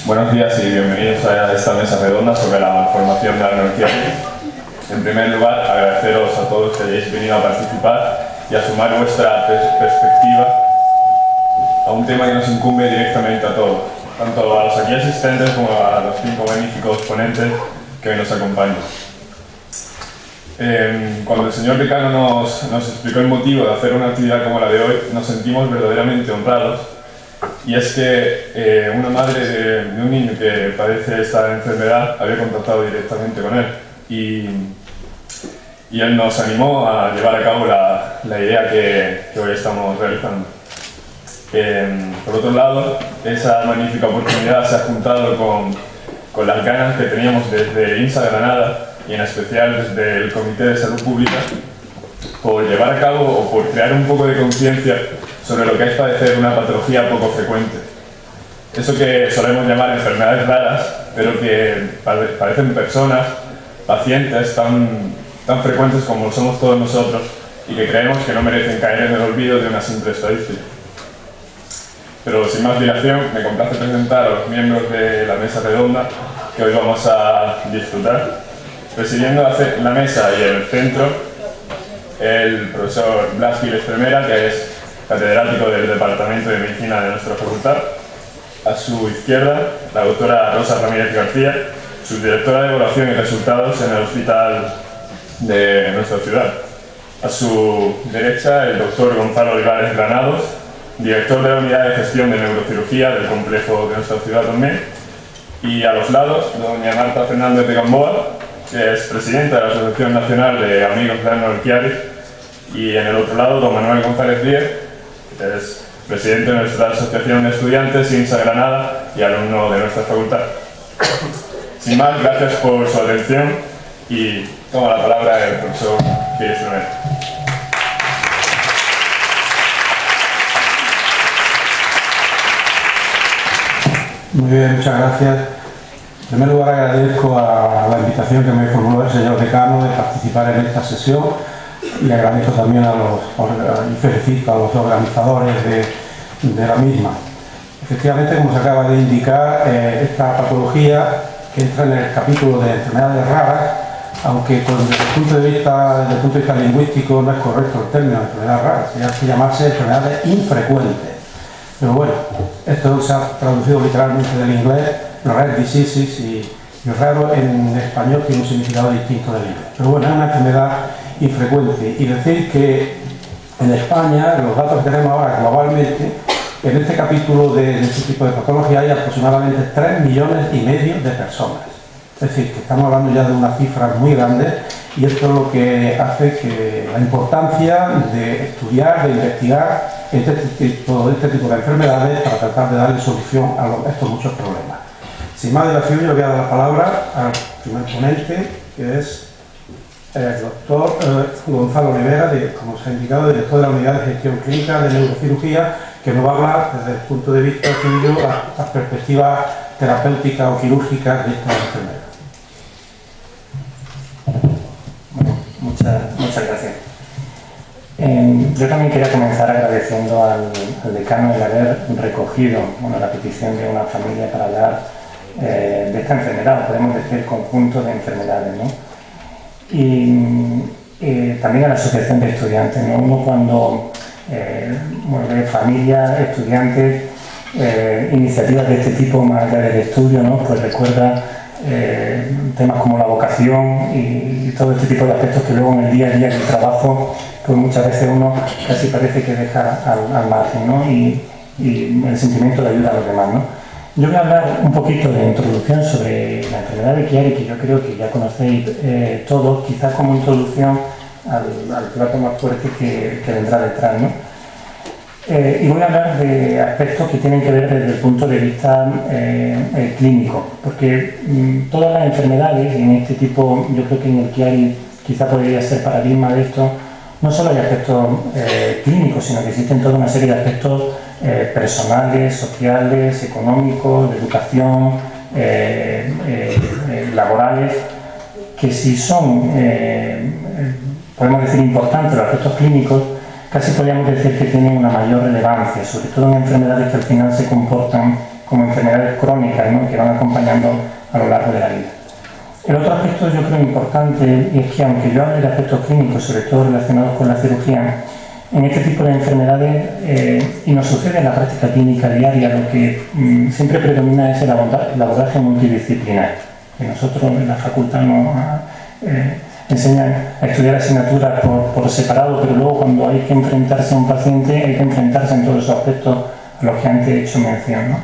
Buenos días y bienvenidos a esta mesa redonda sobre la formación de Arnold Chiari. En primer lugar, agradeceros a todos que hayáis venido a participar y a sumar vuestra perspectiva a un tema que nos incumbe directamente a todos, tanto a los aquí asistentes como a los 5 magníficos ponentes que hoy nos acompañan. Cuando el señor decano nos explicó el motivo de hacer una actividad como la de hoy, nos sentimos verdaderamente honrados. Y es que una madre de un niño que padece esta enfermedad había contactado directamente con él y él nos animó a llevar a cabo la idea que hoy estamos realizando. Por otro lado, esa magnífica oportunidad se ha juntado con las ganas que teníamos desde INSA Granada y en especial desde el Comité de Salud Pública por llevar a cabo o por crear un poco de conciencia sobre lo que es padecer una patología poco frecuente. Eso que solemos llamar enfermedades raras, pero que padecen personas, pacientes tan frecuentes como lo somos todos nosotros y que creemos que no merecen caer en el olvido de una simple estadística. Pero sin más dilación, me complace presentar a los miembros de la mesa redonda que hoy vamos a disfrutar. Presidiendo la mesa y en el centro, el profesor Blas Viles Tremera, que es catedrático del Departamento de Medicina de nuestra facultad. A su izquierda, la doctora Rosa Ramírez García, subdirectora de Evaluación y Resultados en el Hospital de nuestra ciudad. A su derecha, el doctor Gonzalo Olivares Granados, director de la Unidad de Gestión de Neurocirugía del complejo de nuestra ciudad también. Y a los lados, doña Marta Fernández de Gamboa, que es presidenta de la Asociación Nacional de Amigos de Arnold Chiari. Y en el otro lado, don Manuel González Díez, que es presidente de nuestra Asociación de Estudiantes INSA Granada y alumno de nuestra facultad. Sin más, gracias por su atención y toma la palabra el profesor Viles Tremera. Muy bien, muchas gracias. En primer lugar, agradezco a la invitación que me formuló el señor decano de participar en esta sesión y agradezco también y felicito a los organizadores de la misma. Efectivamente, como se acaba de indicar, esta patología que entra en el capítulo de enfermedades raras, aunque desde el punto de vista lingüístico no es correcto el término de enfermedades raras, tiene que llamarse enfermedades infrecuentes. Pero bueno, esto se ha traducido literalmente del inglés, rare diseases, y raro en español tiene un significado distinto del inglés. Pero bueno, es una enfermedad infrecuente. Y decir que en España, los datos que tenemos ahora globalmente, en este capítulo de este tipo de patología hay aproximadamente 3,5 millones de personas. Es decir, que estamos hablando ya de una cifra muy grande y esto es lo que hace que la importancia de estudiar, de investigar este tipo de enfermedades para tratar de darle solución a estos muchos problemas. Sin más dilación, yo le voy a dar la palabra al primer ponente, que es el doctor Gonzalo Oliveira, como se ha indicado, director de la Unidad de Gestión Clínica de Neurocirugía, que nos va a hablar desde el punto de vista suyo las perspectivas terapéuticas o quirúrgicas de esta enfermedad. Bueno, muchas gracias. Yo también quería comenzar agradeciendo al decano el haber recogido la petición de una familia para hablar de esta enfermedad, podemos decir conjunto de enfermedades, ¿no? Y también a la Asociación de Estudiantes, ¿no? Uno cuando ve familias, estudiantes, iniciativas de este tipo más allá del estudio, ¿no? Pues recuerda temas como la vocación y todo este tipo de aspectos que luego en el día a día del trabajo pues muchas veces uno casi parece que deja al margen, ¿no? Y el sentimiento de ayuda a los demás, ¿no? Yo voy a hablar un poquito de introducción sobre la enfermedad de Chiari, que yo creo que ya conocéis todos, quizás como introducción al plato más fuerte que vendrá detrás, ¿no? Y voy a hablar de aspectos que tienen que ver desde el punto de vista clínico, porque todas las enfermedades, y en este tipo yo creo que en el Chiari quizá podría ser paradigma de esto, no solo hay aspectos clínicos, sino que existen toda una serie de aspectos personales, sociales, económicos, de educación, laborales, que si son, podemos decir, importantes los aspectos clínicos, casi podríamos decir que tienen una mayor relevancia, sobre todo en enfermedades que al final se comportan como enfermedades crónicas, ¿no?, que van acompañando a lo largo de la vida. El otro aspecto yo creo importante es que, aunque yo hable de aspectos clínicos, sobre todo relacionados con la cirugía, en este tipo de enfermedades, y nos sucede en la práctica clínica diaria, lo que siempre predomina es el abordaje multidisciplinar. Que nosotros en la facultad nos enseñan a estudiar asignaturas por separado, pero luego cuando hay que enfrentarse a un paciente hay que enfrentarse en todos esos aspectos a los que antes he hecho mención, ¿no?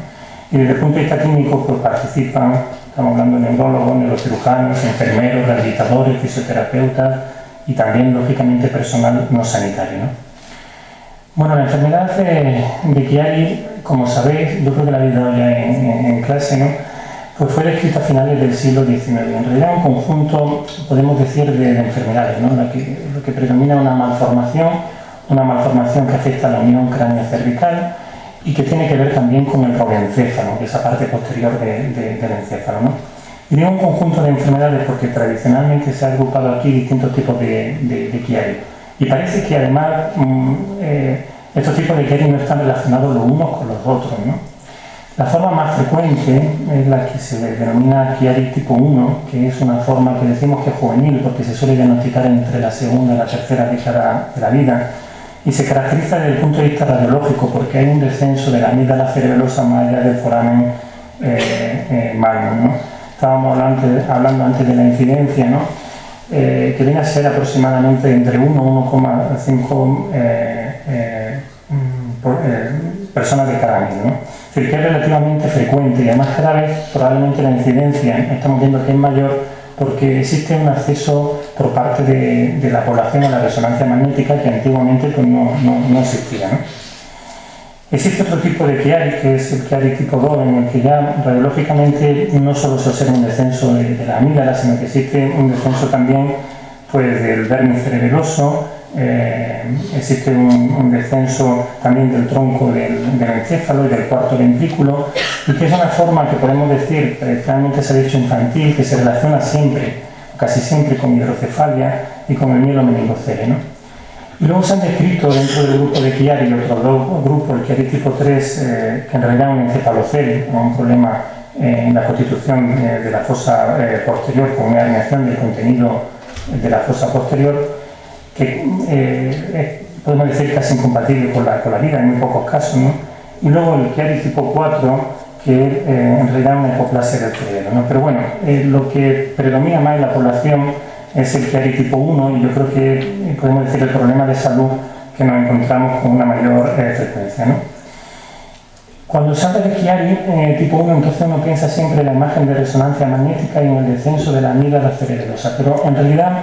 Y desde el punto de vista clínico pues participan, estamos hablando de neurólogos, neurocirujanos, enfermeros, rehabilitadores, fisioterapeutas y también lógicamente personal no sanitario, ¿no? Bueno, la enfermedad de Chiari, como sabéis, yo creo que la habéis dado ya en clase, ¿no?, pues fue descrita a finales del siglo XIX. En realidad un conjunto, podemos decir, de enfermedades, ¿no?, lo que predomina una malformación que afecta a la unión cráneo-cervical y que tiene que ver también con el probencéfalo, esa parte posterior del encéfalo, ¿no? Y digo un conjunto de enfermedades porque tradicionalmente se ha agrupado aquí distintos tipos de Chiari. Y parece que además estos tipos de Chiari no están relacionados los unos con los otros, ¿no? La forma más frecuente es la que se denomina Chiari tipo 1, que es una forma que decimos que es juvenil porque se suele diagnosticar entre la segunda y la tercera década de la vida y se caracteriza desde el punto de vista radiológico porque hay un descenso de la amígdala cerebelosa más allá del foramen magnum, ¿no? Estábamos hablando antes de la incidencia, ¿no?, que viene a ser aproximadamente entre 1 y 1,5 personas de cada año, ¿no? Es decir, que es relativamente frecuente y además cada vez probablemente la incidencia estamos viendo que es mayor porque existe un acceso por parte de la población a la resonancia magnética que antiguamente pues, no existía, ¿no? Existe otro tipo de Chiari, que es el Chiari tipo 2, en el que ya radiológicamente no solo se observa un descenso de la amígdala, sino que existe un descenso también pues, del vermis cerebeloso, existe un descenso también del tronco del encéfalo y del cuarto ventrículo, y que es una forma que podemos decir, tradicionalmente se ha dicho infantil, que se relaciona siempre, casi siempre, con hidrocefalia y con el mielo meningocele, ¿no? Y luego se han descrito dentro del grupo de Chiari otros dos grupos, el Chiari tipo 3, que en realidad es un encefalocele, un problema en la constitución de la fosa posterior, con una herniación del contenido de la fosa posterior, que podemos decir casi incompatible con la vida en muy pocos casos, ¿no? Y luego el Chiari tipo 4, que en realidad es una hipoplasia del cerebro, ¿no? Pero bueno, lo que predomina más en la población es el Chiari tipo 1 y yo creo que podemos decir el problema de salud que nos encontramos con una mayor frecuencia, ¿no? Cuando se habla de Chiari tipo 1, entonces uno piensa siempre en la imagen de resonancia magnética y en el descenso de la amígdala cerebelosa, pero en realidad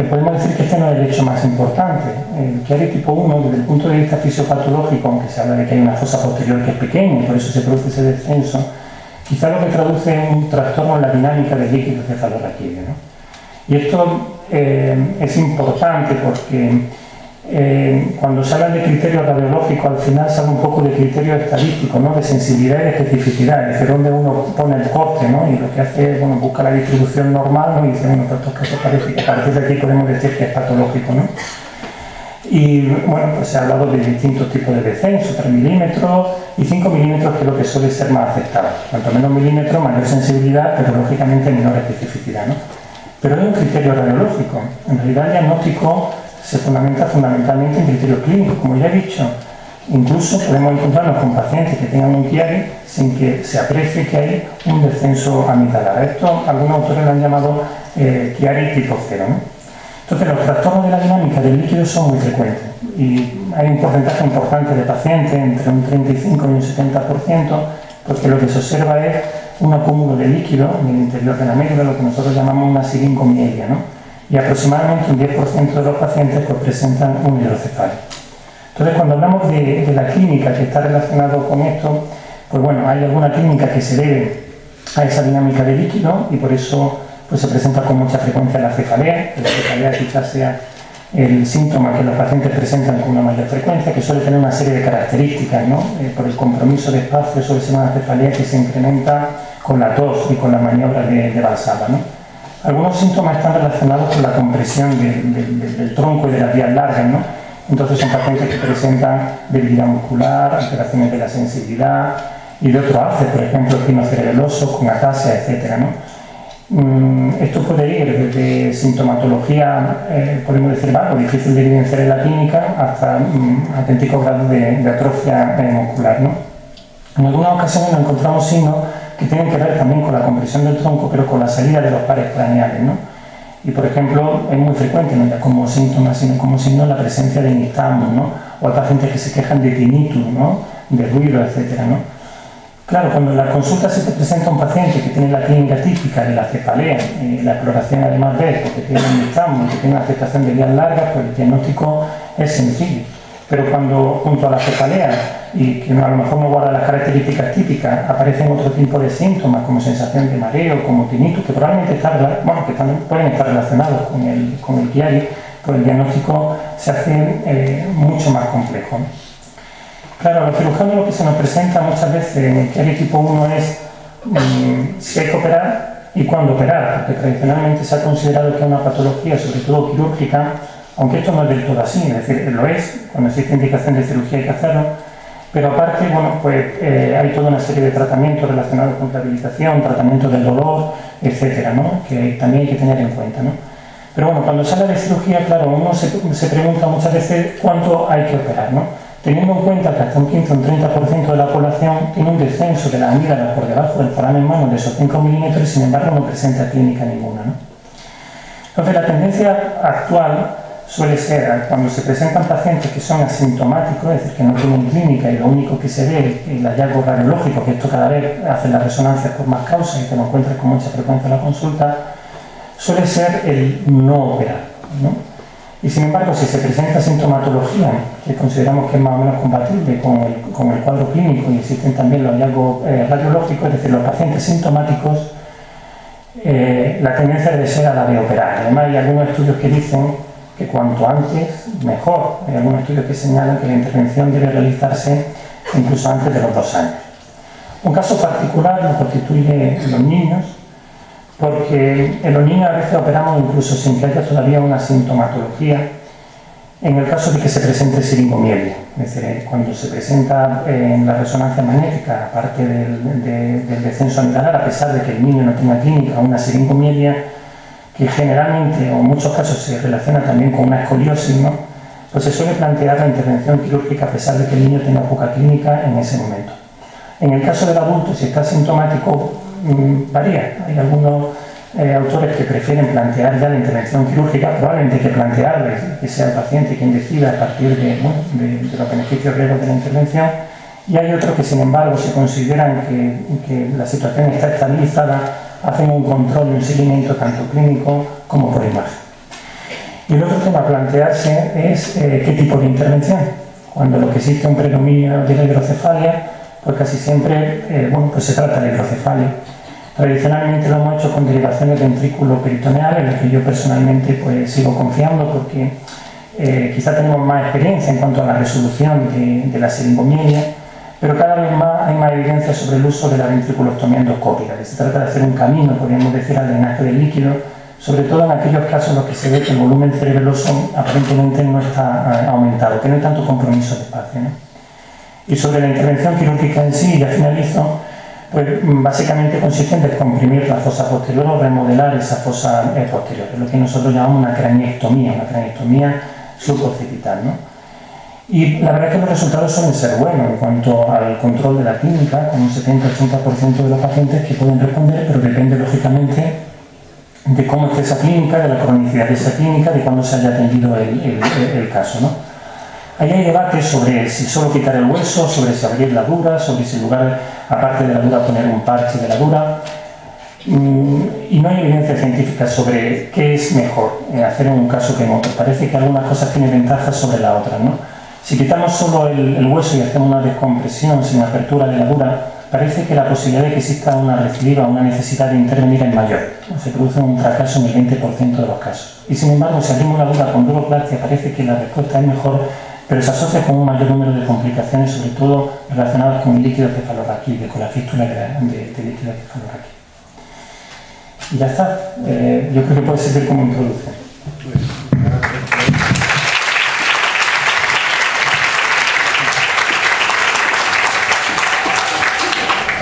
podemos decir que este no es el hecho más importante. El Chiari tipo 1, desde el punto de vista fisiopatológico, aunque se habla de que hay una fosa posterior que es pequeña y por eso se produce ese descenso, quizá lo que traduce es un trastorno en la dinámica del líquido cefalorraquídeo, ¿no? Y esto es importante porque cuando se habla de criterios radiológicos, al final se habla un poco de criterios estadísticos, ¿no?, de sensibilidad y de especificidad, es decir, donde uno pone el corte, ¿no?, y lo que hace es, bueno, busca la distribución normal, ¿no?, y dice, bueno, por estos casos parece que a partir de aquí podemos decir que es patológico, ¿no? Y bueno, pues se ha hablado de distintos tipos de descenso, 3 milímetros y 5 milímetros, que es lo que suele ser más aceptado. Cuanto menos milímetros, mayor sensibilidad, pero lógicamente menor especificidad, ¿no? Pero es un criterio radiológico. En realidad el diagnóstico se fundamenta fundamentalmente en criterios clínicos, como ya he dicho. Incluso podemos encontrarnos con pacientes que tengan un Chiari sin que se aprecie que hay un descenso amigdalar. Esto algunos autores lo han llamado Chiari tipo 0, ¿no? Entonces los trastornos de la dinámica del líquido son muy frecuentes y hay un porcentaje importante de pacientes, entre un 35 y un 70%, porque lo que se observa es un acúmulo de líquido en el interior de la médula, lo que nosotros llamamos una siringomielia, ¿no? Y aproximadamente un 10% de los pacientes pues, presentan un hidrocefalia. Entonces, cuando hablamos de la clínica que está relacionado con esto, pues bueno, hay alguna clínica que se debe a esa dinámica de líquido y por eso pues, se presenta con mucha frecuencia la cefalea, que la cefalea quizás sea el síntoma que los pacientes presentan con una mayor frecuencia, que suele tener una serie de características, ¿no? Por el compromiso de espacio suele ser una cefalea que se incrementa con la tos y con la maniobra de Valsalva, ¿no? Algunos síntomas están relacionados con la compresión del tronco y de las vías largas, ¿no? Entonces son pacientes que presentan debilidad muscular, alteraciones de la sensibilidad, y de otros haces, por ejemplo, espinocerebelosos, con atasia, etc., ¿no? Esto puede ir desde sintomatología, podemos decir, algo difícil de evidenciar en la clínica, hasta auténticos grados de atrofia muscular, ¿no? En algunas ocasiones nos encontramos signos que tienen que ver también con la compresión del tronco, pero con la salida de los pares craneales, ¿no? Y, por ejemplo, es muy frecuente, no ya como síntomas, sino como signo, la presencia de nistagmus, ¿no? O hay pacientes que se quejan de tinnitus, ¿no? De ruido, etc., ¿no? Claro, cuando en la consulta se te presenta un paciente que tiene la clínica típica de la cefalea, la exploración además de esto, que tiene un nistagmus, que tiene una afectación de vías largas, pues el diagnóstico es sencillo. Pero cuando junto a la cefalea, y que a lo mejor no guarda las características típicas, aparecen otro tipo de síntomas, como sensación de mareo, como tinnitus, que probablemente pueden estar relacionados con el Chiari, pues el diagnóstico se hace mucho más complejo. Claro, a los cirujanos lo que se nos presenta muchas veces en el Chiari tipo 1 es si hay que operar y cuándo operar, porque tradicionalmente se ha considerado que es una patología, sobre todo quirúrgica, aunque esto no es del todo así, es decir, lo es, cuando existe indicación de cirugía hay que hacerlo, pero aparte, bueno, pues hay toda una serie de tratamientos relacionados con rehabilitación, tratamientos del dolor, etcétera, ¿no? Que también hay que tener en cuenta, ¿no? Pero bueno, cuando se habla de cirugía, claro, uno se pregunta muchas veces cuánto hay que operar, ¿no? Teniendo en cuenta que hasta un 15 o un 30% de la población tiene un descenso de la amígdala por debajo del foramen humano de esos 5 milímetros, sin embargo no presenta clínica ninguna, ¿no? Entonces la tendencia actual suele ser cuando se presentan pacientes que son asintomáticos, es decir, que no tienen clínica y lo único que se ve es el hallazgo radiológico, que esto cada vez hace las resonancias por más causas y te lo encuentras con mucha frecuencia en la consulta, suele ser el no operar, ¿no? Y sin embargo, si se presenta sintomatología, que consideramos que es más o menos compatible con el cuadro clínico y existen también los hallazgos radiológicos, es decir, los pacientes sintomáticos, la tendencia debe ser a la de operar. Además, hay algunos estudios que dicen que cuanto antes, mejor. Hay algunos estudios que señalan que la intervención debe realizarse incluso antes de los 2 años. Un caso particular lo constituye los niños, porque en los niños a veces operamos incluso sin que haya todavía una sintomatología, en el caso de que se presente siringomielia. Es decir, cuando se presenta en la resonancia magnética, aparte del descenso amidalar, a pesar de que el niño no tenga clínica, una siringomielia, que generalmente o en muchos casos se relaciona también con una escoliosis, ¿no? Pues se suele plantear la intervención quirúrgica a pesar de que el niño tenga poca clínica en ese momento. En el caso del adulto, si está sintomático, varía. Hay algunos autores que prefieren plantear ya la intervención quirúrgica, probablemente hay que plantearle que sea el paciente quien decida a partir de los beneficios reales de la intervención, y hay otros que sin embargo, si consideran que la situación está estabilizada, hacen un control y un seguimiento tanto clínico como por imagen. Y el otro tema a plantearse es qué tipo de intervención. Cuando lo que existe es un predominio de la hidrocefalia, pues casi siempre pues se trata de hidrocefalia. Tradicionalmente lo hemos hecho con derivaciones ventrículo-peritoneales, en las que yo personalmente pues sigo confiando porque quizá tenemos más experiencia en cuanto a la resolución de la siringomielia, pero cada vez más hay más evidencia sobre el uso de la ventriculostomía endoscópica, que se trata de hacer un camino, podríamos decir, al drenaje del líquido, sobre todo en aquellos casos en los que se ve que el volumen cerebeloso aparentemente no está aumentado, que no hay tanto compromiso de espacio, ¿no? Y sobre la intervención quirúrgica en sí, ya finalizo, pues básicamente consiste en descomprimir la fosa posterior o remodelar esa fosa posterior, es lo que nosotros llamamos una craniectomía suboccipital, ¿no? Y la verdad es que los resultados suelen ser buenos en cuanto al control de la clínica, con un 70-80% de los pacientes que pueden responder, pero depende lógicamente de cómo esté esa clínica, de la cronicidad de esa clínica, de cuándo se haya atendido el caso, ¿no? Ahí hay debates sobre si solo quitar el hueso, sobre si abrir la dura, sobre si en lugar, aparte de la dura, poner un parche de la dura. Y no hay evidencia científica sobre qué es mejor hacer en un caso que en otro. Parece que algunas cosas tienen ventajas sobre las otras, ¿no? Si quitamos solo el hueso y hacemos una descompresión sin apertura de la dura, parece que la posibilidad de que exista una recidiva, una necesidad de intervenir es mayor. Se produce un fracaso en el 20% de los casos. Y sin embargo, si abrimos la dura con duroplastia, parece que la respuesta es mejor, pero se asocia con un mayor número de complicaciones, sobre todo relacionadas con el líquido cefalorraquídeo, con la fístula de líquido cefalorraquídeo. Y ya está. Yo creo que puede servir como introducción.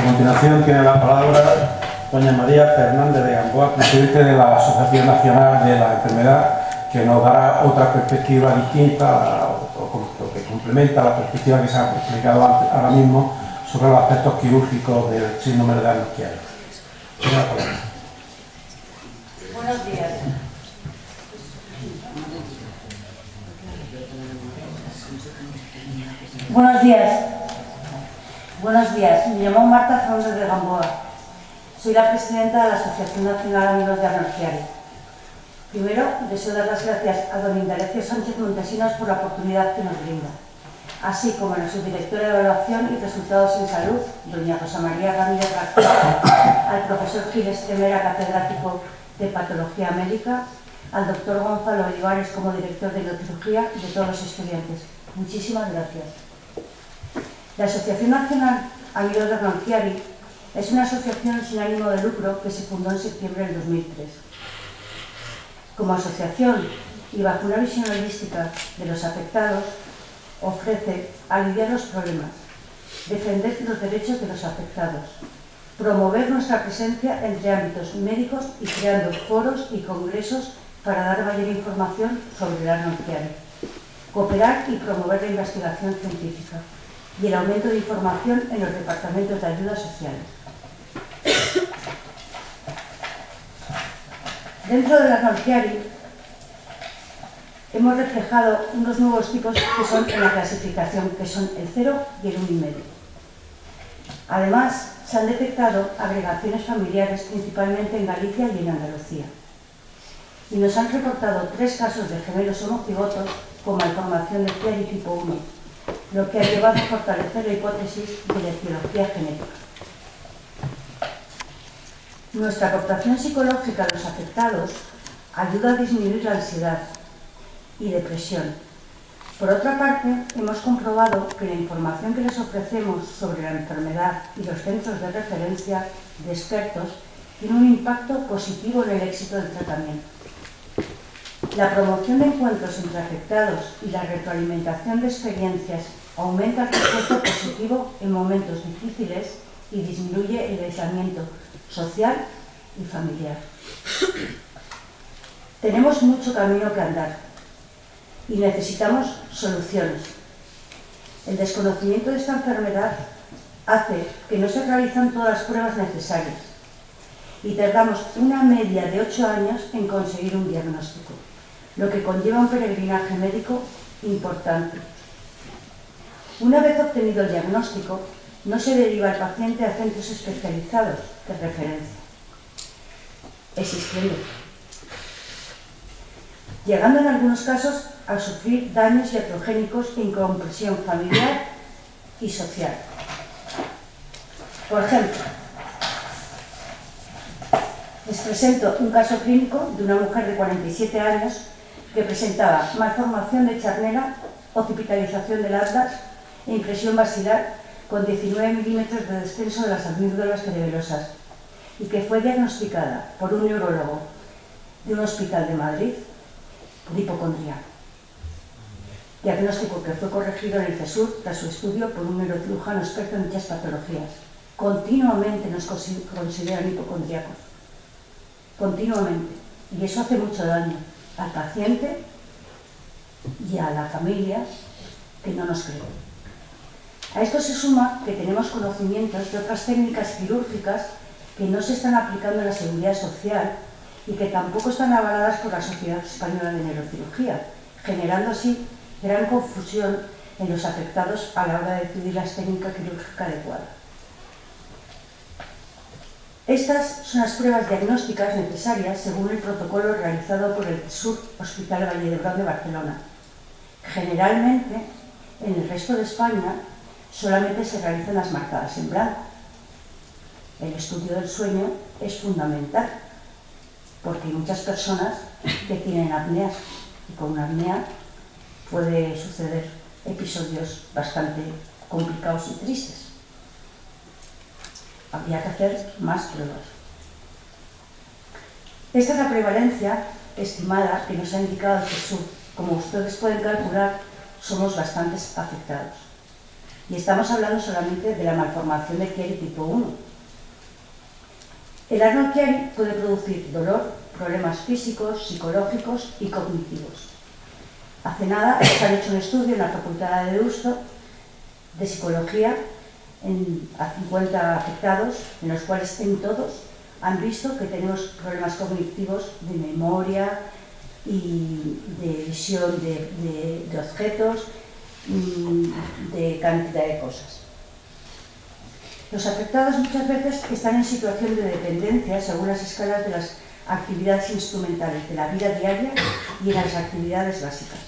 continuación tiene la palabra doña María Fernández de Gamboa, presidente de la Asociación Nacional de la Enfermedad, que nos dará otra perspectiva distinta o que complementa la perspectiva que se ha explicado ahora mismo sobre los aspectos quirúrgicos del síndrome de Down-Chiari. Buenos días. Buenos días. Buenos días. Me llamo Marta Fernández de Gamboa. Soy la presidenta de la Asociación Nacional Amigos de Down-Chiari. Primero, deseo dar las gracias a don Indalecio Sánchez Montesinos por la oportunidad que nos brinda, así como a la subdirectora de Evaluación y Resultados en Salud, doña Rosa María Ramírez García, al profesor Gil Estremera, catedrático de Patología Médica, al doctor Gonzalo Olivares como director de Neurocirugía y de todos los estudiantes. Muchísimas gracias. La Asociación Nacional Amigos de Down-Chiari es una asociación sin ánimo de lucro que se fundó en septiembre del 2003. Como asociación y bajo una visión holística de los afectados, ofrece aliviar los problemas, defender los derechos de los afectados, promover nuestra presencia entre ámbitos médicos y creando foros y congresos para dar mayor información sobre la Down-Chiari, cooperar y promover la investigación científica y el aumento de información en los departamentos de ayuda sociales. Dentro de la Down-Chiari hemos reflejado unos nuevos tipos que son en la clasificación, que son el 0 y el 1,5. Además, se han detectado agregaciones familiares principalmente en Galicia y en Andalucía. Y nos han reportado 3 casos de gemelos homocigotos con malformación de Chiari tipo 1, lo que ha llevado a fortalecer la hipótesis de la etiología genética. Nuestra aportación psicológica a los afectados ayuda a disminuir la ansiedad y depresión. Por otra parte, hemos comprobado que la información que les ofrecemos sobre la enfermedad y los centros de referencia de expertos tiene un impacto positivo en el éxito del tratamiento. La promoción de encuentros entre afectados y la retroalimentación de experiencias aumenta el refuerzo positivo en momentos difíciles y disminuye el aislamiento social y familiar. Tenemos mucho camino que andar y necesitamos soluciones. El desconocimiento de esta enfermedad hace que no se realizan todas las pruebas necesarias y tardamos una media de 8 años en conseguir un diagnóstico, lo que conlleva un peregrinaje médico importante. Una vez obtenido el diagnóstico, no se deriva al paciente a centros especializados de referencia, existiendo, llegando en algunos casos a sufrir daños iatrogénicos e incomprensión familiar y social. Por ejemplo, les presento un caso clínico de una mujer de 47 años que presentaba malformación de Charnera, hospitalización del atlas e impresión basilar con 19 milímetros de descenso de las amígdalas cerebelosas y que fue diagnosticada por un neurólogo de un hospital de Madrid por hipocondría. Diagnóstico que fue corregido en el CESUR tras su estudio por un neurocirujano experto en dichas patologías. Continuamente nos consideran hipocondríacos. Continuamente. Y eso hace mucho daño al paciente y a la familia que no nos cree. A esto se suma que tenemos conocimientos de otras técnicas quirúrgicas que no se están aplicando en la seguridad social y que tampoco están avaladas por la Sociedad Española de Neurocirugía, generando así gran confusión en los afectados a la hora de decidir la técnica quirúrgica adecuada. Estas son las pruebas diagnósticas necesarias según el protocolo realizado por el CESUR Hospital Valle d'Hebron de Barcelona. Generalmente, en el resto de España, solamente se realizan las marcadas en blanco. El estudio del sueño es fundamental, porque hay muchas personas que tienen apneas y con una apnea puede suceder episodios bastante complicados y tristes. Habría que hacer más pruebas. Esta es la prevalencia estimada que nos ha indicado el CESUR. Como ustedes pueden calcular, somos bastantes afectados. y estamos hablando solamente de la malformación de Chiari tipo 1. El Arnold Chiari puede producir dolor, problemas físicos, psicológicos y cognitivos. Hace nada se ha hecho un estudio en la Facultad de Deusto de Psicología a 50 afectados, en los cuales en todos han visto que tenemos problemas cognitivos de memoria y de visión de objetos, de cantidad de cosas. Los afectados muchas veces están en situación de dependencia según las escalas de las actividades instrumentales de la vida diaria y en las actividades básicas.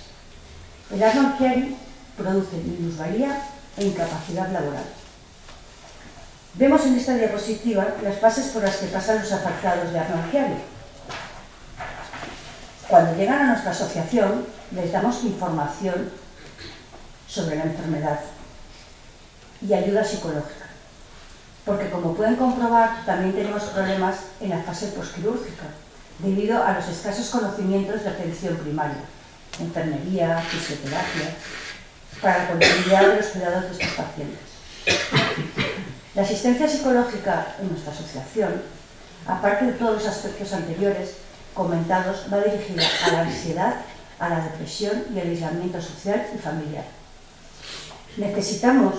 El Arnold Chiari produce minusvalía e incapacidad laboral. Vemos en esta diapositiva las fases por las que pasan los afectados de Arnold Chiari. Cuando llegan a nuestra asociación, les damos información sobre la enfermedad y ayuda psicológica. Porque, como pueden comprobar, también tenemos problemas en la fase postquirúrgica, debido a los escasos conocimientos de atención primaria, enfermería, fisioterapia, para la continuidad de los cuidados de estos pacientes. La asistencia psicológica en nuestra asociación, aparte de todos los aspectos anteriores comentados, va dirigida a la ansiedad, a la depresión y al aislamiento social y familiar. Necesitamos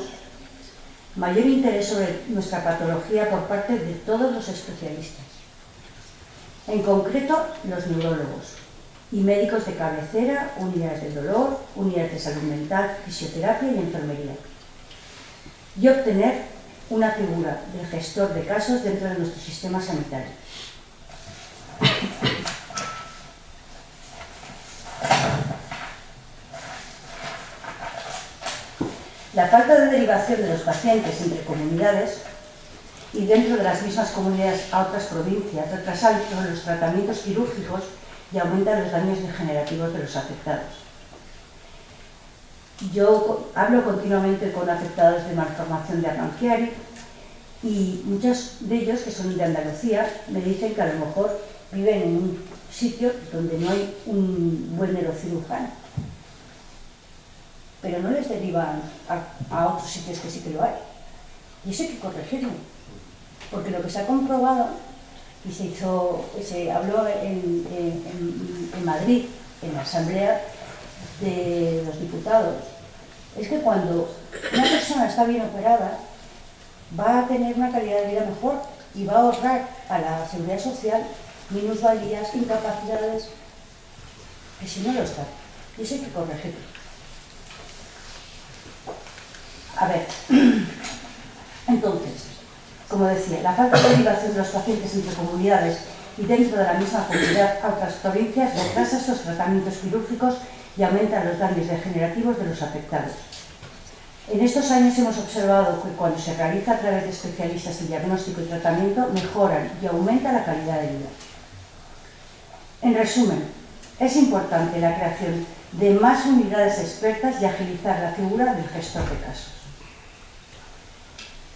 mayor interés sobre nuestra patología por parte de todos los especialistas, en concreto los neurólogos y médicos de cabecera, unidades de dolor, unidades de salud mental, fisioterapia y enfermería, y obtener una figura del gestor de casos dentro de nuestro sistema sanitario. La falta de derivación de los pacientes entre comunidades y dentro de las mismas comunidades a otras provincias retrasa los tratamientos quirúrgicos y aumenta los daños degenerativos de los afectados. Yo hablo continuamente con afectados de malformación de Arnold Chiari y muchos de ellos, que son de Andalucía, me dicen que a lo mejor viven en un sitio donde no hay un buen neurocirujano, pero no les derivan a otros sitios que sí que lo hay. Y eso hay que corregirlo, porque lo que se ha comprobado, y se habló en Madrid, en la Asamblea de los Diputados, es que cuando una persona está bien operada, va a tener una calidad de vida mejor y va a ahorrar a la Seguridad Social minusvalías, incapacidades, que si no lo está. Y eso hay que corregirlo. A ver, entonces, como decía, la falta de derivación de los pacientes entre comunidades y dentro de la misma comunidad a otras provincias retrasa estos tratamientos quirúrgicos y aumenta los daños degenerativos de los afectados. En estos años hemos observado que cuando se realiza a través de especialistas el diagnóstico y tratamiento, mejoran y aumenta la calidad de vida. En resumen, es importante la creación de más unidades expertas y agilizar la figura del gestor de casos.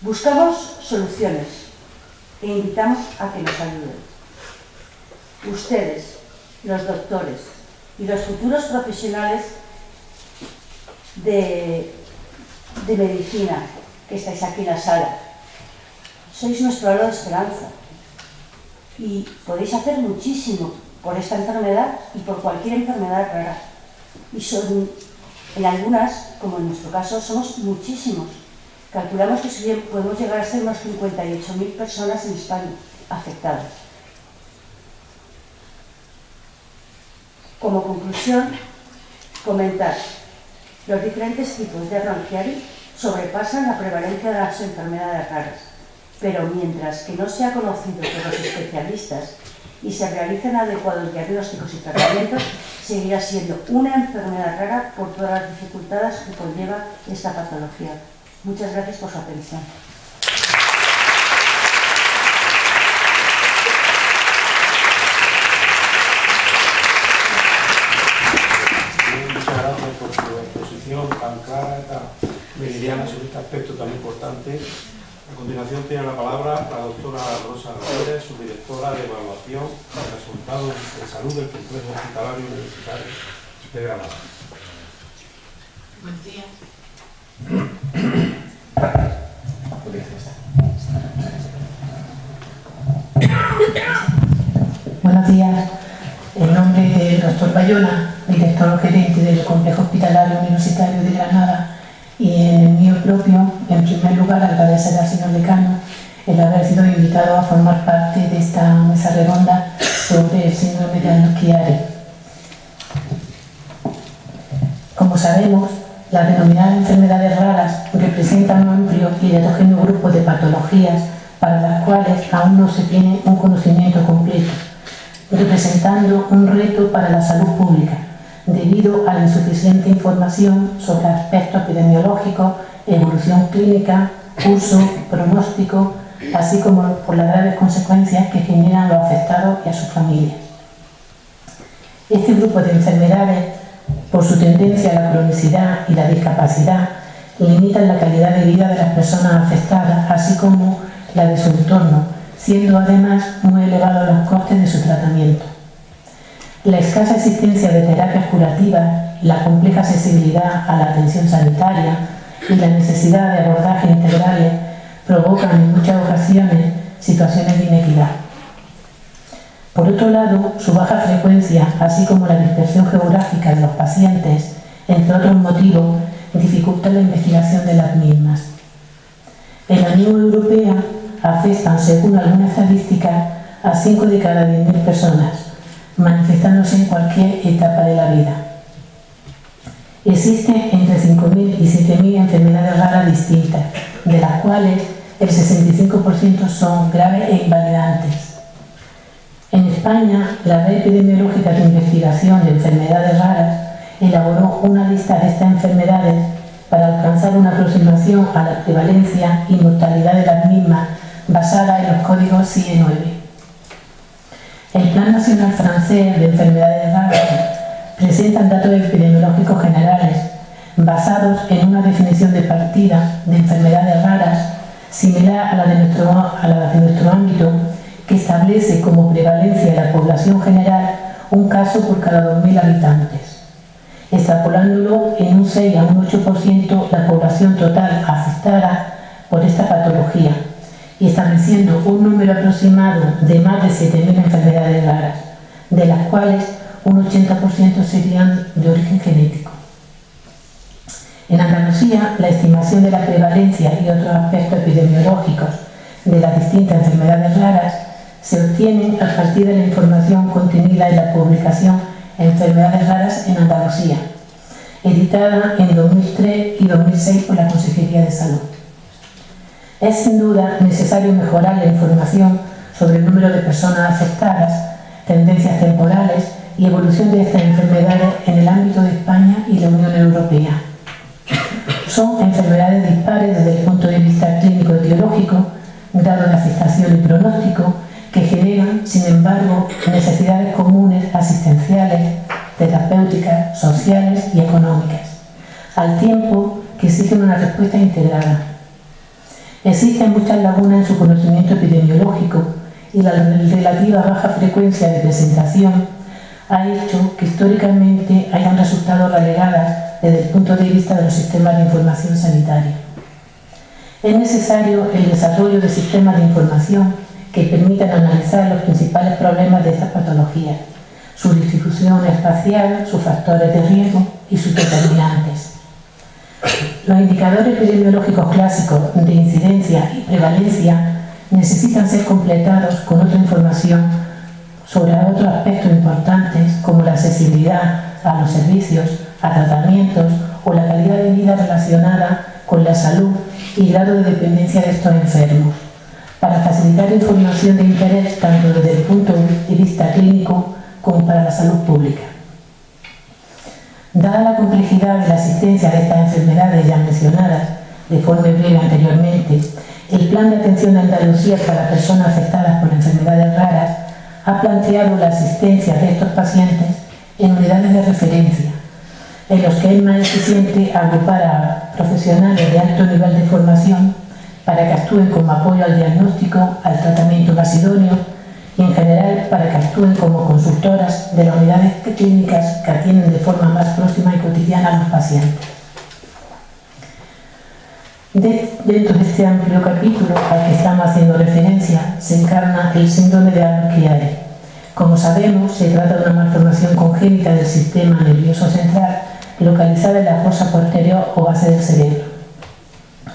Buscamos soluciones e invitamos a que nos ayuden. Ustedes, los doctores y los futuros profesionales de medicina que estáis aquí en la sala, sois nuestro halo de esperanza y podéis hacer muchísimo por esta enfermedad y por cualquier enfermedad rara. Y son, en algunas, como en nuestro caso, somos muchísimos. Calculamos que podemos llegar a ser unos 58.000 personas en España afectadas. Como conclusión, comentar: los diferentes tipos de Arnold Chiari sobrepasan la prevalencia de las enfermedades raras, pero mientras que no sea conocido por los especialistas y se realicen adecuados diagnósticos y tratamientos, seguirá siendo una enfermedad rara por todas las dificultades que conlleva esta patología. Muchas gracias por su atención. Muchas gracias por su exposición tan clara y tan meridiana sobre este aspecto tan importante. A continuación tiene la palabra la doctora Rosa Ramírez, subdirectora de Evaluación de Resultados de Salud del Complejo Hospitalario Universitario de Granada. Buenos días. Buenos días. En nombre del doctor Bayona, director gerente del Complejo Hospitalario Universitario de Granada, y en el mío propio, en primer lugar, agradecer al señor decano el haber sido invitado a formar parte de esta mesa redonda sobre el síndrome de Arnold-Chiari. Como sabemos, las denominadas enfermedades raras representan un amplio y heterogéneo grupo de patologías para las cuales aún no se tiene un conocimiento completo, representando un reto para la salud pública, debido a la insuficiente información sobre aspectos epidemiológicos, evolución clínica, curso, pronóstico, así como por las graves consecuencias que generan los afectados y a sus familias. Este grupo de enfermedades, por su tendencia a la cronicidad y la discapacidad, limitan la calidad de vida de las personas afectadas, así como la de su entorno, siendo además muy elevados los costes de su tratamiento. La escasa existencia de terapias curativas, la compleja accesibilidad a la atención sanitaria y la necesidad de abordajes integrales provocan en muchas ocasiones situaciones de inequidad. Por otro lado, su baja frecuencia, así como la dispersión geográfica de los pacientes, entre otros motivos, dificultan la investigación de las mismas. En la Unión Europea afectan, según algunas estadísticas, a 5 de cada 10.000 personas, manifestándose en cualquier etapa de la vida. Existen entre 5.000 y 7.000 enfermedades raras distintas, de las cuales el 65% son graves e invalidantes. En España, la Red Epidemiológica de Investigación de Enfermedades Raras elaboró una lista de estas enfermedades para alcanzar una aproximación a la prevalencia y mortalidad de las mismas basada en los códigos CIE-9. El Plan Nacional Francés de Enfermedades Raras presenta datos epidemiológicos generales basados en una definición de partida de enfermedades raras similar a la de nuestro ámbito, que establece como prevalencia de la población general un caso por cada 2.000 habitantes, extrapolándolo en un 6 a un 8% la población total afectada por esta patología y estableciendo un número aproximado de más de 7.000 enfermedades raras, de las cuales un 80% serían de origen genético. En Andalucía, la estimación de la prevalencia y otros aspectos epidemiológicos de las distintas enfermedades raras se obtienen a partir de la información contenida en la publicación Enfermedades Raras en Andalucía, editada en 2003 y 2006 por la Consejería de Salud. Es sin duda necesario mejorar la información sobre el número de personas afectadas, tendencias temporales y evolución de estas enfermedades en el ámbito de España y la Unión Europea. Son enfermedades dispares desde el punto de vista clínico-etiológico, grado de afectación y pronóstico, que generan, sin embargo, necesidades comunes asistenciales, terapéuticas, sociales y económicas, al tiempo que exigen una respuesta integrada. Existen muchas lagunas en su conocimiento epidemiológico y la relativa baja frecuencia de presentación ha hecho que históricamente hayan resultado relegadas desde el punto de vista de los sistemas de información sanitaria. Es necesario el desarrollo de sistemas de información que permitan analizar los principales problemas de estas patologías, su distribución espacial, sus factores de riesgo y sus determinantes. Los indicadores epidemiológicos clásicos de incidencia y prevalencia necesitan ser completados con otra información sobre otros aspectos importantes como la accesibilidad a los servicios, a tratamientos o la calidad de vida relacionada con la salud y grado de dependencia de estos enfermos, para facilitar información de interés tanto desde el punto de vista clínico como para la salud pública. Dada la complejidad de la asistencia de estas enfermedades ya mencionadas de forma breve anteriormente, el Plan de Atención de Andalucía para personas afectadas por enfermedades raras ha planteado la asistencia de estos pacientes en unidades de referencia, en los que es más eficiente agrupar a profesionales de alto nivel de formación para que actúen como apoyo al diagnóstico, al tratamiento más idóneo y en general para que actúen como consultoras de las unidades clínicas que atienden de forma más próxima y cotidiana a los pacientes. Dentro de este amplio capítulo al que estamos haciendo referencia se encarna el síndrome de Arnold-Chiari. Como sabemos, se trata de una malformación congénita del sistema nervioso central localizada en la fosa posterior o base del cerebro,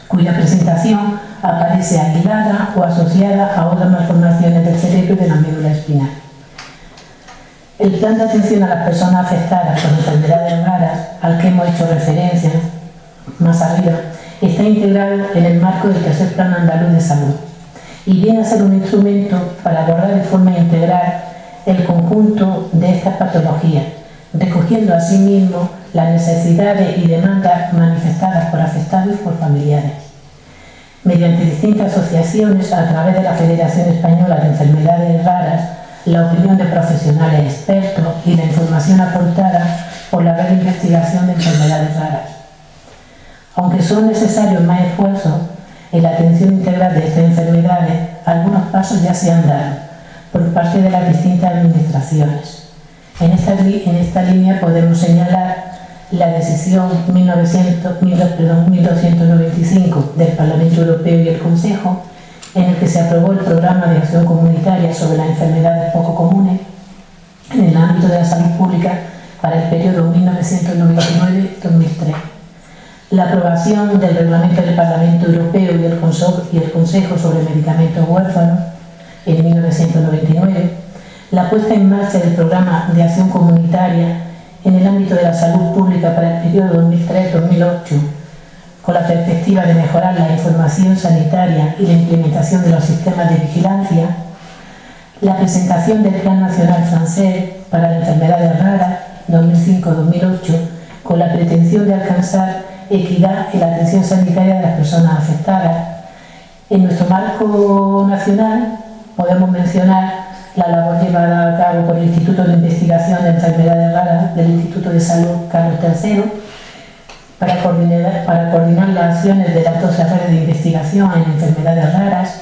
cuya presentación aparece aislada o asociada a otras malformaciones del cerebro y de la médula espinal. El plan de atención a las personas afectadas por enfermedades raras, al que hemos hecho referencia más arriba, está integrado en el marco del tercer Plan Andaluz de Salud y viene a ser un instrumento para abordar de forma integral el conjunto de estas patologías, recogiendo asimismo las necesidades y demandas manifestadas por afectados y por familiares. Mediante distintas asociaciones, a través de la Federación Española de Enfermedades Raras, la opinión de profesionales expertos y la información aportada por la red de investigación de enfermedades raras. Aunque son necesarios más esfuerzos en la atención integral de estas enfermedades, algunos pasos ya se han dado por parte de las distintas administraciones. En esta línea podemos señalar la decisión 1295 del Parlamento Europeo y el Consejo, en el que se aprobó el Programa de Acción Comunitaria sobre las enfermedades poco comunes en el ámbito de la salud pública para el periodo 1999-2003. La aprobación del Reglamento del Parlamento Europeo y el Consejo sobre medicamentos huérfanos en 1999, la puesta en marcha del Programa de Acción Comunitaria en el ámbito de la salud pública para el periodo 2003-2008, con la perspectiva de mejorar la información sanitaria y la implementación de los sistemas de vigilancia, la presentación del Plan Nacional Francés para las Enfermedades Raras 2005-2008, con la pretensión de alcanzar equidad en la atención sanitaria de las personas afectadas. En nuestro marco nacional podemos mencionar la labor llevada a cabo por el Instituto de Investigación de Enfermedades Raras del Instituto de Salud Carlos III para coordinar las acciones de las 12 redes de investigación en enfermedades raras,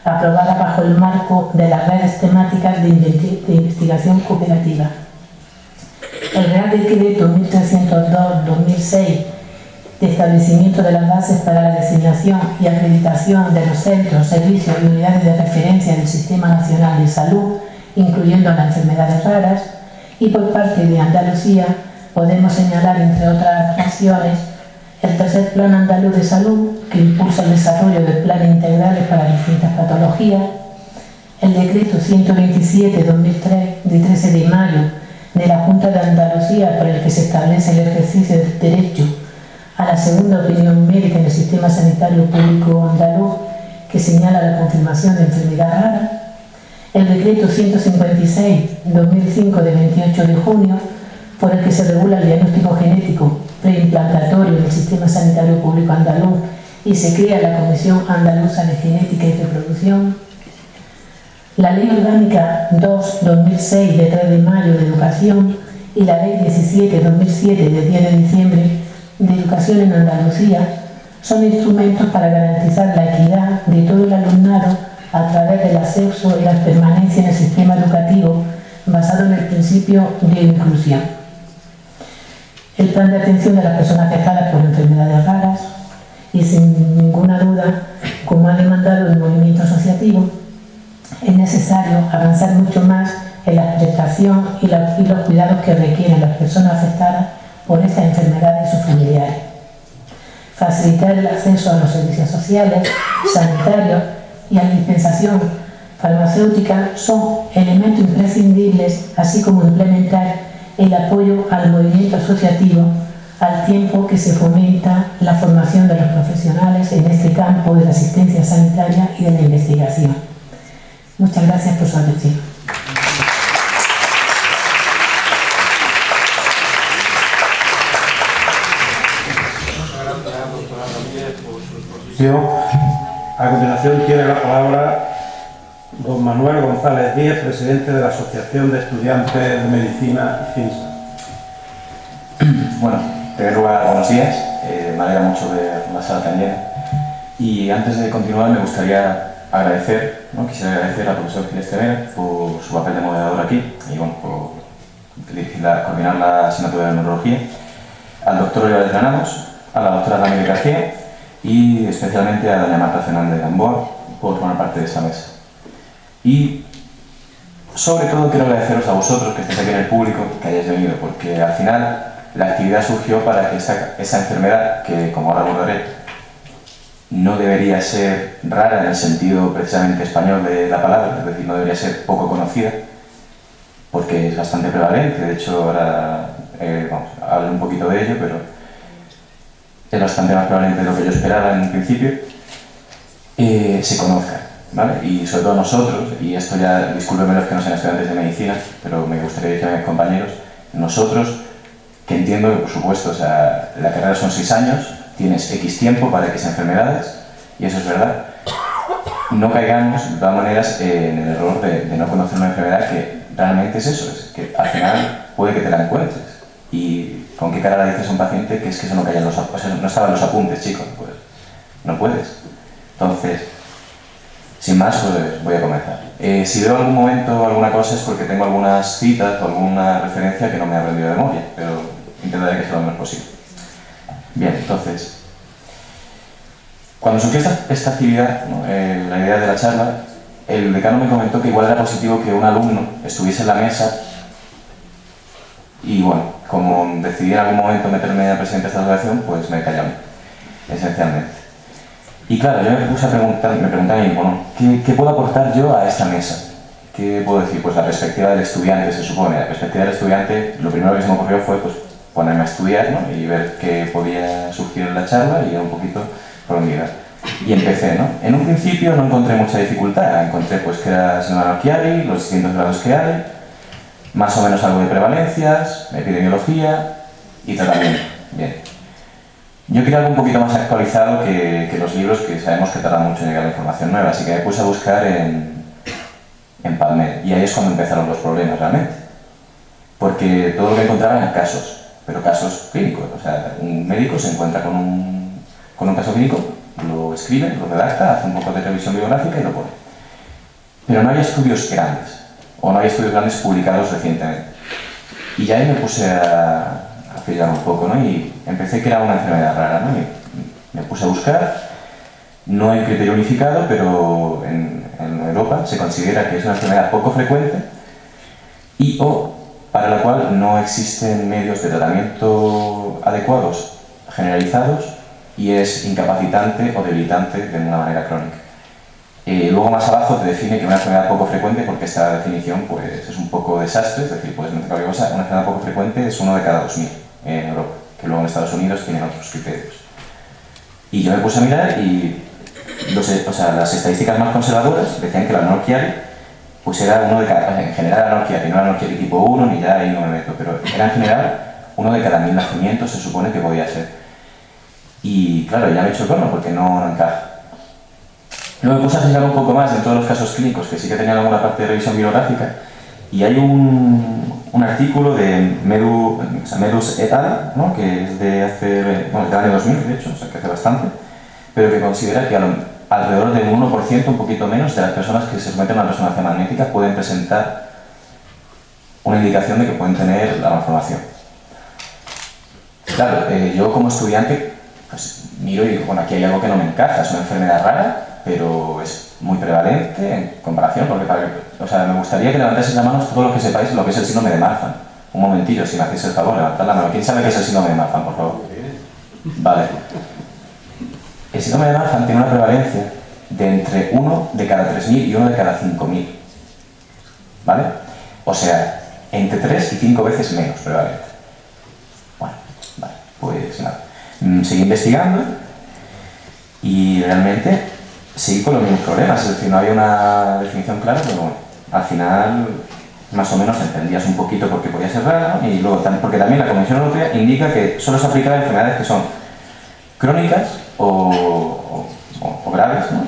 aprobada bajo el marco de las redes temáticas de investigación cooperativa. El Real Decreto 1302-2006 de establecimiento de las bases para la designación y acreditación de los centros, servicios y unidades de referencia del Sistema Nacional de Salud, incluyendo las enfermedades raras, y por parte de Andalucía podemos señalar, entre otras acciones, el tercer Plan Andaluz de Salud, que impulsa el desarrollo de planes integrales para distintas patologías, el Decreto 127-2003 de 13 de mayo de la Junta de Andalucía, por el que se establece el ejercicio del derecho a la segunda opinión médica en el sistema sanitario público andaluz, que señala la confirmación de enfermedad rara, el Decreto 156-2005 de 28 de junio, por el que se regula el diagnóstico genético preimplantatorio en el sistema sanitario público andaluz y se crea la Comisión Andaluza de Genética y Reproducción, la Ley Orgánica 2-2006 de 3 de mayo de Educación y la Ley 17-2007 de 10 de diciembre de Educación en Andalucía son instrumentos para garantizar la equidad de todo el alumnado a través del acceso y la permanencia en el sistema educativo basado en el principio de inclusión. El plan de atención de las personas afectadas por enfermedades raras y, sin ninguna duda, como ha demandado el movimiento asociativo, es necesario avanzar mucho más en la prestación y los cuidados que requieren las personas afectadas por estas enfermedades y sus familiares. Facilitar el acceso a los servicios sociales, sanitarios y a la dispensación farmacéutica son elementos imprescindibles, así como implementar el apoyo al movimiento asociativo, al tiempo que se fomenta la formación de los profesionales en este campo de la asistencia sanitaria y de la investigación. Muchas gracias por su atención. A continuación tiene la palabra don Manuel González Díez, presidente de la Asociación de Estudiantes de Medicina CINSA. Bueno, en primer lugar, buenos días. Me alegra mucho ver la sala tan llena. Y antes de continuar, me gustaría agradecer, quisiera agradecer al profesor Gil Estevera por su papel de moderador aquí y por coordinar la asignatura de neurología, al doctor Olivares Granados, a la doctora Ramírez García y especialmente a doña Marta Fernández de Gamboa por formar parte de esta mesa. Y sobre todo quiero agradeceros a vosotros que estéis aquí en el público, que hayáis venido, porque al final la actividad surgió para que esa enfermedad, que como ahora abordaré, no debería ser rara en el sentido precisamente español de la palabra, es decir, no debería ser poco conocida, porque es bastante prevalente. De hecho, ahora hablo un poquito de ello, pero es bastante más prevalente de lo que yo esperaba en un principio, se conozca, ¿vale? Y sobre todo nosotros, y esto ya, discúlpenme los que no sean estudiantes de medicina, pero me gustaría decir a mis compañeros, nosotros, que entiendo que por supuesto, o sea, la carrera son 6 años, tienes X tiempo para X enfermedades, y eso es verdad, no caigamos de todas maneras en el error de no conocer una enfermedad que realmente es eso, es que al final puede que te la encuentres. Y con qué cara le dices a un paciente que es que eso no caía en los apuntes, o sea, no estaban los apuntes, chicos, pues no puedes. Entonces, sin más, pues voy a comenzar. Si veo algún momento alguna cosa es porque tengo algunas citas o alguna referencia que no me he aprendido de memoria, pero intentaré que sea lo menos posible. Bien, entonces, cuando surgió esta actividad, ¿no? La idea de la charla, el decano me comentó que igual era positivo que un alumno estuviese en la mesa y bueno, como decidí en algún momento meterme a presidente de esta asociación, pues me callé, esencialmente. Y claro, yo me puse a preguntar, me preguntaba a mí, bueno, ¿qué puedo aportar yo a esta mesa? ¿Qué puedo decir? Pues la perspectiva del estudiante, se supone. La perspectiva del estudiante, lo primero que se me ocurrió fue pues, ponerme a estudiar, ¿no? Y ver qué podía surgir en la charla y un poquito por dónde iba. Y empecé, ¿no? En un principio no encontré mucha dificultad, encontré pues que era síndrome Chiari, los distintos grados que hay, más o menos algo de prevalencias, epidemiología y tratamiento. Bien. Yo quería algo un poquito más actualizado que los libros, que sabemos que tarda mucho en llegar la información nueva, así que me puse a buscar en PubMed, y ahí es cuando empezaron los problemas realmente. Porque todo lo que encontraba eran casos, pero casos clínicos. O sea, un médico se encuentra con un caso clínico, lo escribe, lo redacta, hace un poco de revisión bibliográfica y lo pone. Pero no había estudios grandes, o no había estudios grandes publicados recientemente. Y ya ahí me puse a pillar un poco, ¿no? Y empecé que era una enfermedad rara, ¿no? Y me puse a buscar. No hay criterio unificado, pero en Europa se considera que es una enfermedad poco frecuente y o para la cual no existen medios de tratamiento adecuados, generalizados, y es incapacitante o debilitante de una manera crónica. Luego más abajo te define que una enfermedad poco frecuente, porque esta definición pues, es un poco desastre, es decir, puedes meter cualquier cosa. Una enfermedad poco frecuente es 1 de cada 2000 en Europa, que luego en Estados Unidos tienen otros criterios. Y yo me puse a mirar y las estadísticas más conservadoras decían que la no Chiari pues era 1 de cada, en general la no Chiari, no la no Chiari tipo 1, ni ya ahí no me meto, pero era en general 1 de cada 1000 nacimientos se supone que podía ser. Y claro, ya me he hecho cono porque no encaja. Luego me puse a fijar un poco más en todos los casos clínicos, que sí que tenían alguna parte de revisión bibliográfica, y hay un artículo de Medus et al, ¿no? Que es de hace, bueno, del año 2000, de hecho, o sea que hace bastante, pero que considera que alrededor del 1%, un poquito menos, de las personas que se someten a una resonancia magnética pueden presentar una indicación de que pueden tener la malformación. Claro, yo como estudiante pues, miro y digo, bueno, aquí hay algo que no me encaja, es una enfermedad rara, pero es muy prevalente en comparación, porque me gustaría que levantaseis la mano todos los que sepáis lo que es el síndrome de Marfan. Un momentillo, si me hacéis el favor, levantad la mano. ¿Quién sabe qué es el síndrome de Marfan, por favor? Vale. El síndrome de Marfan tiene una prevalencia de entre 1 de cada 3000 y 1 de cada 5000. ¿Vale? O sea, entre 3 y 5 veces menos prevalente. Bueno, vale, pues nada. Seguí investigando y realmente seguí con los mismos problemas, es decir, no había una definición clara, pero bueno, al final más o menos entendías un poquito por qué podía ser rara, ¿no? Y luego, porque también la Comisión Europea indica que solo se aplica a enfermedades que son crónicas o graves, ¿no?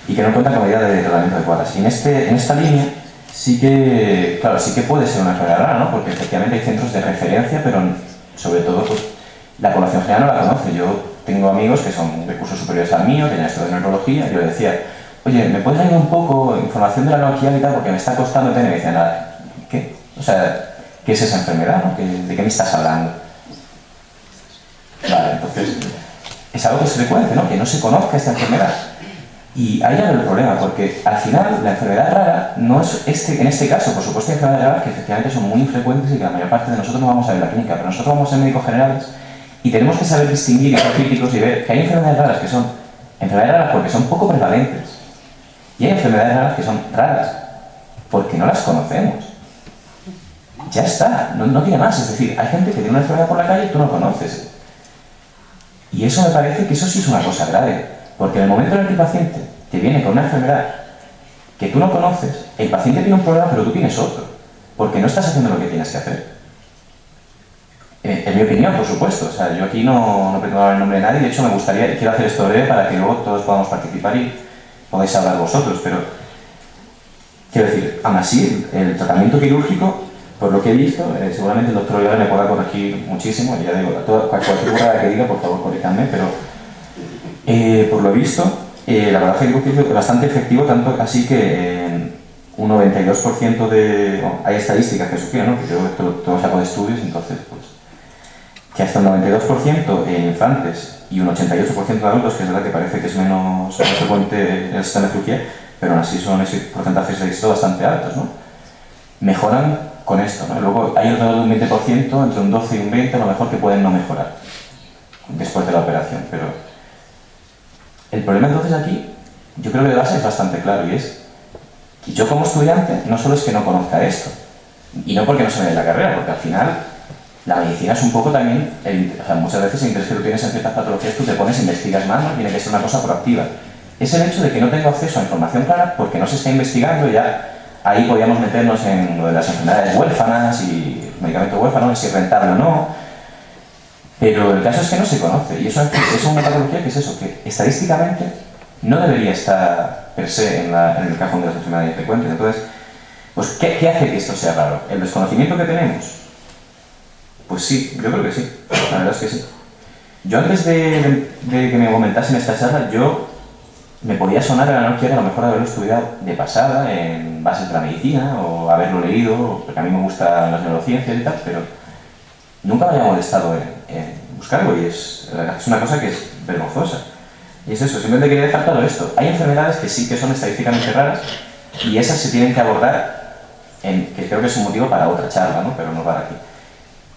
Y que no cuentan con medidas de tratamiento adecuadas. Y en esta línea sí que, claro, sí que puede ser una enfermedad rara, ¿no? Porque efectivamente hay centros de referencia, pero sobre todo pues, la población general no la conoce. Yo tengo amigos que son de cursos superiores al mío, que ya estudian neurología, y yo les decía, oye, ¿me puedes dar un poco información de la neurología y tal? Porque me está costando tener. Y me decían, ¿qué? O sea, ¿qué es esa enfermedad? ¿No? ¿De qué me estás hablando? Vale, entonces, es algo que es frecuente, ¿no? Que no se conozca esta enfermedad. Y ahí ya el problema, porque al final la enfermedad rara no es en este caso, por supuesto hay enfermedades raras que efectivamente son muy infrecuentes y que la mayor parte de nosotros no vamos a ver en la clínica, pero nosotros vamos a ser médicos generales y tenemos que saber distinguir y ser críticos y ver que hay enfermedades raras que son enfermedades raras porque son poco prevalentes y hay enfermedades raras que son raras porque no las conocemos. Ya está, no tiene más, es decir, hay gente que tiene una enfermedad por la calle y tú no conoces. Y eso me parece que eso sí es una cosa grave, porque en el momento en el que el paciente te viene con una enfermedad que tú no conoces, el paciente tiene un problema pero tú tienes otro, porque no estás haciendo lo que tienes que hacer. En mi opinión, por supuesto, o sea, yo aquí no pretendo hablar en nombre de nadie, de hecho quiero hacer esto breve para que luego todos podamos participar y podáis hablar vosotros, pero quiero decir, aún así, el tratamiento quirúrgico, por lo que he visto, seguramente el doctor Olivera me podrá corregir muchísimo, y ya digo, cualquier burrada que diga, por favor, corríjanme, pero por lo visto, el abordaje quirúrgico es bastante efectivo, tanto así que un 92% de... Bueno, hay estadísticas que sugieren, ¿no? Que yo todo saco de estudios, entonces, pues, que hasta un 92% en infantes y un 88% de adultos, que es verdad que parece que es menos frecuente en el sistema de cirugía, pero aún así son porcentajes de éxito bastante altos, ¿no? Mejoran con esto, ¿no? Luego hay alrededor de un 20%, entre un 12 y un 20%, a lo mejor que pueden no mejorar después de la operación, pero el problema entonces aquí, yo creo que de base es bastante claro, y es que yo como estudiante no solo es que no conozca esto, y no porque no se me dé la carrera, porque al final la medicina es un poco también, o sea, muchas veces el interés que tú tienes en ciertas patologías, tú te pones, investigas más, ¿no? Tiene que ser una cosa proactiva. Es el hecho de que no tengo acceso a información clara porque no se está investigando, ya ahí podríamos meternos en lo de las enfermedades huérfanas y medicamentos huérfanos, si es rentable o no, pero el caso es que no se conoce, y eso es una patología que es eso, que estadísticamente no debería estar per se en el cajón de las enfermedades frecuentes. Entonces, pues, ¿qué hace que esto sea raro? ¿El desconocimiento que tenemos? Pues sí, yo creo que sí, la verdad es que sí. Yo antes de que me comentasen esta charla, yo me podía sonar a la noche a lo mejor haberlo estudiado de pasada, en bases de la medicina, o haberlo leído, porque a mí me gustan las neurociencias y tal, pero nunca me había molestado en buscarlo, y es una cosa que es vergonzosa. Y es eso, simplemente quería dejar claro esto. Hay enfermedades que sí que son estadísticamente raras, y esas se tienen que abordar, que creo que es un motivo para otra charla, ¿no? Pero no para aquí.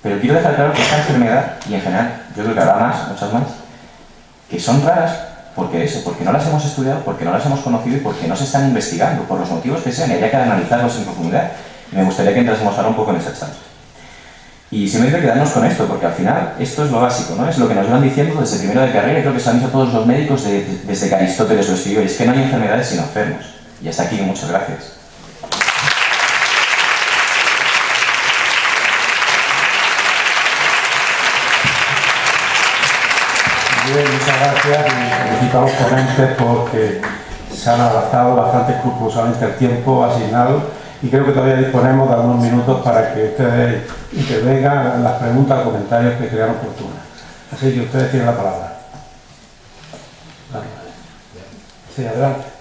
Pero quiero dejar claro que esta enfermedad, y en general, yo creo que habrá muchas más, que son raras porque no las hemos estudiado, porque no las hemos conocido y porque no se están investigando, por los motivos que sean, y habría que analizarlos en profundidad. Y me gustaría que entrásemos ahora un poco en esa charla. Y simplemente quedarnos con esto, porque al final esto es lo básico, ¿no? Es lo que nos van diciendo desde primero de carrera, y creo que se han dicho todos los médicos desde que Aristóteles lo escribió, y es que no hay enfermedades sino enfermos. Y hasta aquí, muchas gracias. Bien, muchas gracias y felicito a los ponentes porque se han adaptado bastante escrupulosamente al tiempo asignado, y creo que todavía disponemos de algunos minutos para que ustedes intervengan en las preguntas o comentarios que crean oportunas. Así que ustedes tienen la palabra. Sí, adelante.